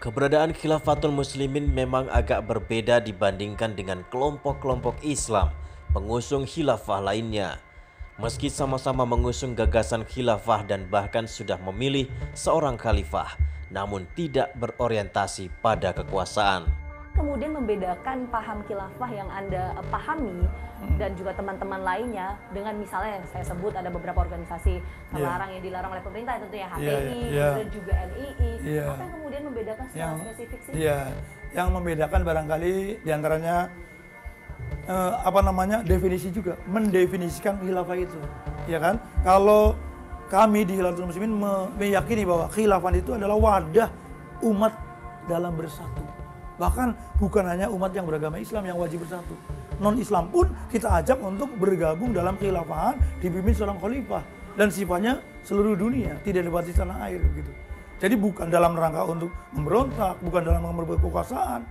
Keberadaan Khilafatul Muslimin memang agak berbeda dibandingkan dengan kelompok-kelompok Islam pengusung khilafah lainnya. Meski sama-sama mengusung gagasan khilafah dan bahkan sudah memilih seorang khalifah, namun tidak berorientasi pada kekuasaan. Kemudian membedakan paham khilafah yang Anda pahami dan juga teman-teman lainnya dengan misalnya saya sebut ada beberapa organisasi terlarang yang dilarang oleh pemerintah, tentunya HTI, kemudian juga NII. Apa yang kemudian membedakan secara spesifik sih? Yang membedakan barangkali diantaranya definisi juga, mendefinisikan khilafah itu, ya kan? Kalau kami di Khilafatul Muslimin meyakini bahwa khilafah itu adalah wadah umat dalam bersatu. Bahkan bukan hanya umat yang beragama Islam yang wajib bersatu. Non-Islam pun kita ajak untuk bergabung dalam khilafahan dipimpin seorang khalifah. Dan sifatnya seluruh dunia, tidak dibatasi tanah air gitu. Jadi bukan dalam rangka untuk memberontak, bukan dalam rangka merebut kekuasaan.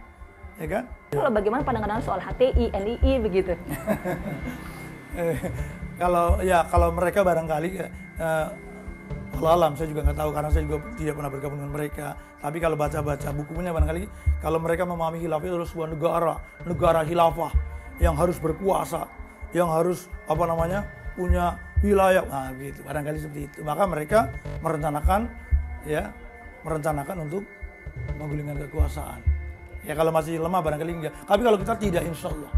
Ya kan? Kalau bagaimana pandangan soal HTI, NII begitu? Kalau mereka barangkali alam saya juga nggak tahu karena saya juga tidak pernah bergabung dengan mereka. Tapi kalau baca-baca bukunya barangkali kalau mereka memahami khilafah itu adalah sebuah negara khilafah yang harus berkuasa, yang harus punya wilayah, nah gitu. Barangkali seperti itu. Maka mereka merencanakan untuk menggulingkan kekuasaan. Ya kalau masih lemah barangkali enggak. Tapi kalau kita tidak, insya Allah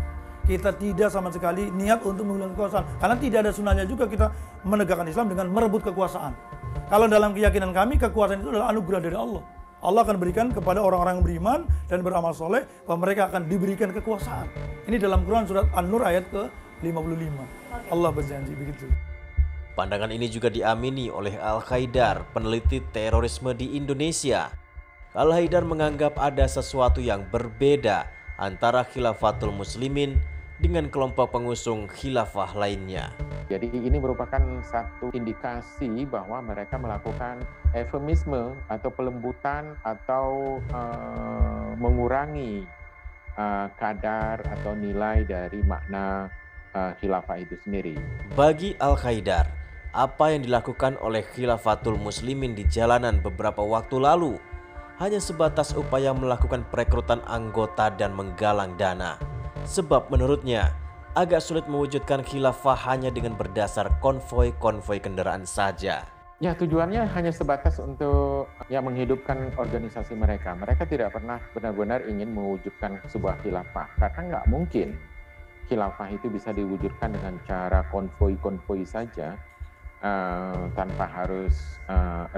kita tidak sama sekali niat untuk menggulingkan kekuasaan. Karena tidak ada sunahnya juga kita menegakkan Islam dengan merebut kekuasaan. Kalau dalam keyakinan kami, kekuasaan itu adalah anugerah dari Allah. Allah akan berikan kepada orang-orang yang beriman dan beramal soleh bahwa mereka akan diberikan kekuasaan. Ini dalam Quran surat An-Nur ayat ke-55. Allah berjanji begitu. Pandangan ini juga diamini oleh Al-Haidar, peneliti terorisme di Indonesia. Al-Haidar menganggap ada sesuatu yang berbeda antara Khilafatul Muslimin dengan kelompok pengusung khilafah lainnya. Jadi ini merupakan satu indikasi bahwa mereka melakukan eufemisme atau pelembutan atau mengurangi kadar atau nilai dari makna khilafah itu sendiri. Bagi Al-Haidar, apa yang dilakukan oleh Khilafatul Muslimin di jalanan beberapa waktu lalu hanya sebatas upaya melakukan perekrutan anggota dan menggalang dana. Sebab menurutnya agak sulit mewujudkan khilafah hanya dengan berdasar konvoi-konvoi kendaraan saja. Ya, tujuannya hanya sebatas untuk menghidupkan organisasi mereka. Mereka tidak pernah benar-benar ingin mewujudkan sebuah khilafah. Karena nggak mungkin khilafah itu bisa diwujudkan dengan cara konvoi-konvoi saja tanpa harus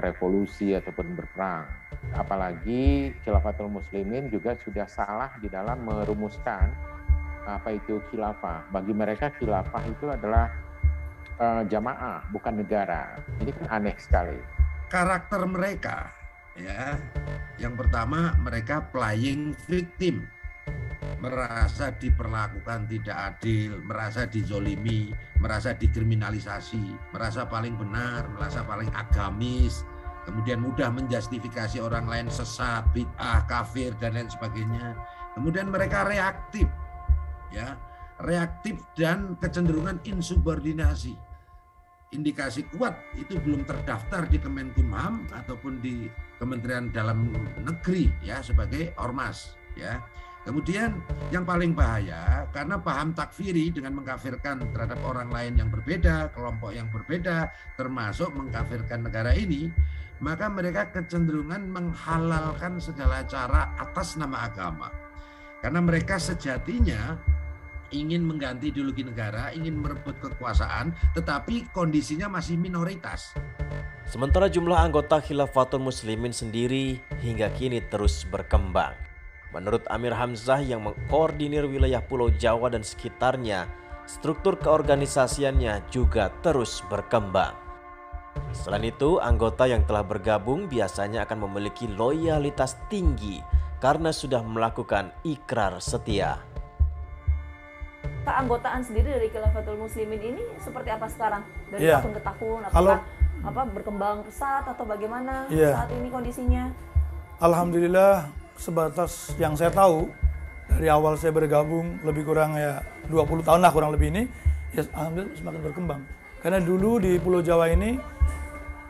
revolusi ataupun berperang. Apalagi Khilafatul Muslimin juga sudah salah di dalam merumuskan apa itu khilafah. Bagi mereka khilafah itu adalah jamaah, bukan negara. Ini kan aneh sekali. Karakter mereka, ya, yang pertama mereka playing victim, merasa diperlakukan tidak adil, merasa dizolimi, merasa dikriminalisasi, merasa paling benar, merasa paling agamis, kemudian mudah menjustifikasi orang lain sesat, bid'ah, kafir dan lain sebagainya. Kemudian mereka reaktif, reaktif dan kecenderungan insubordinasi. Indikasi kuat itu belum terdaftar di Kemenkumham ataupun di Kementerian Dalam Negeri sebagai ormas Kemudian yang paling bahaya karena paham takfiri dengan mengkafirkan terhadap orang lain yang berbeda, kelompok yang berbeda, termasuk mengkafirkan negara ini, maka mereka kecenderungan menghalalkan segala cara atas nama agama. Karena mereka sejatinya ingin mengganti ideologi negara, ingin merebut kekuasaan, tetapi kondisinya masih minoritas. Sementara jumlah anggota Khilafatul Muslimin sendiri hingga kini terus berkembang. Menurut Amir Hamzah yang mengkoordinir wilayah Pulau Jawa dan sekitarnya, struktur keorganisasiannya juga terus berkembang. Selain itu, anggota yang telah bergabung biasanya akan memiliki loyalitas tinggi karena sudah melakukan ikrar setia. Keanggotaan sendiri dari Khilafatul Muslimin ini seperti apa sekarang? Dari tahun ke tahun, apakah berkembang pesat atau bagaimana saat ini kondisinya? Alhamdulillah, sebatas yang saya tahu dari awal saya bergabung lebih kurang 20 tahun lah kurang lebih ini, alhamdulillah semakin berkembang. Karena dulu di Pulau Jawa ini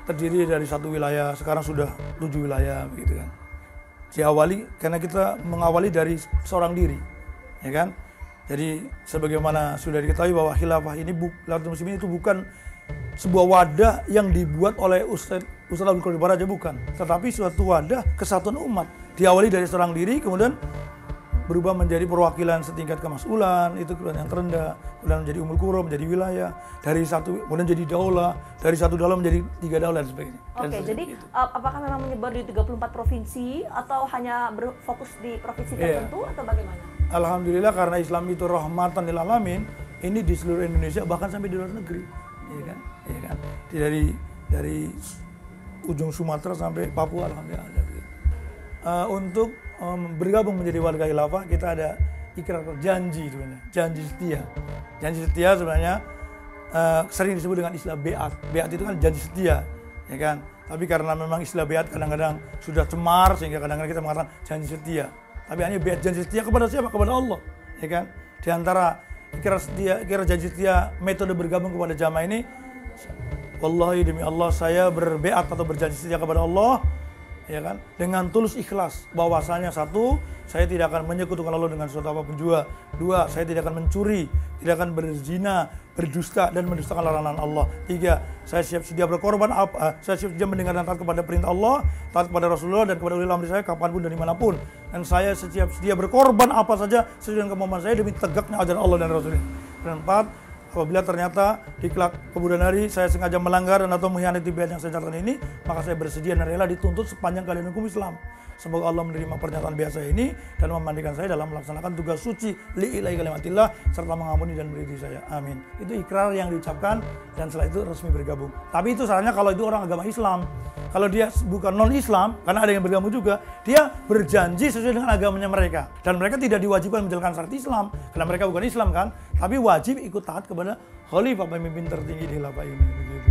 terdiri dari satu wilayah, sekarang sudah 7 wilayah begitu kan. diawali karena kita mengawali dari seorang diri, ya kan? Jadi sebagaimana sudah diketahui bahwa khilafah ini Khilafatul Muslimin itu bukan sebuah wadah yang dibuat oleh Ustaz Abdul Qadir Baraja, bukan, tetapi suatu wadah kesatuan umat. Diawali dari seorang diri, kemudian berubah menjadi perwakilan setingkat kemas'ulan, itu kemudian yang terendah, kemudian menjadi umul qura, menjadi wilayah, dari satu kemudian jadi daulah, dari satu daulah menjadi 3 daulah dan sebagainya. Oke, jadi apakah memang menyebar di 34 provinsi atau hanya berfokus di provinsi tertentu atau bagaimana? Alhamdulillah, karena Islam itu rahmatan lil alamin, ini di seluruh Indonesia bahkan sampai di luar negeri, ya kan? Ya kan? Dari ujung Sumatera sampai Papua, alhamdulillah ada begitu. Untuk bergabung menjadi warga khilafah, kita ada ikrar janji sebenarnya, janji setia. Janji setia sebenarnya sering disebut dengan istilah beat. Beat itu kan janji setia, ya kan? Tapi karena memang istilah beat kadang-kadang sudah cemar sehingga kadang-kadang kita mengatakan janji setia. Tapi hanya beat janji setia kepada siapa? Kepada Allah, ya kan? Di antara ikrar janji setia metode bergabung kepada jamaah ini, wallahi demi Allah saya berbeat atau berjanji setia kepada Allah, ya kan, dengan tulus ikhlas bahwasanya 1, saya tidak akan menyekutukan Allah dengan sesuatu apapun juga. 2, saya tidak akan mencuri, tidak akan berzina, berdusta dan mendustakan larangan Allah. 3, saya siap sedia berkorban saya siap sedia mendengar dan taat kepada perintah Allah, taat kepada Rasulullah dan kepada ulil amri saya kapanpun dan dimanapun. Dan saya siap sedia berkorban apa saja sesuai dengan kemampuan saya demi tegaknya ajaran Allah dan Rasulnya. Dan 4, apabila ternyata di kelak kemudian hari saya sengaja melanggar dan atau mengkhianati beat yang saya catatkan ini, maka saya bersedia dan rela dituntut sepanjang kalian hukum Islam. Semoga Allah menerima pernyataan biasa ini dan memandikan saya dalam melaksanakan tugas suci li'ilahi kalimatillah serta mengampuni dan beri saya. Amin. Itu ikrar yang diucapkan dan setelah itu resmi bergabung. Tapi itu sarannya kalau itu orang agama Islam. Kalau dia bukan non-Islam, karena ada yang bergabung juga, dia berjanji sesuai dengan agamanya mereka. Dan mereka tidak diwajibkan menjalankan syarat Islam, karena mereka bukan Islam kan. Tapi wajib ikut taat kepada khalifah pemimpin tertinggi di khilafah ini. Begitu.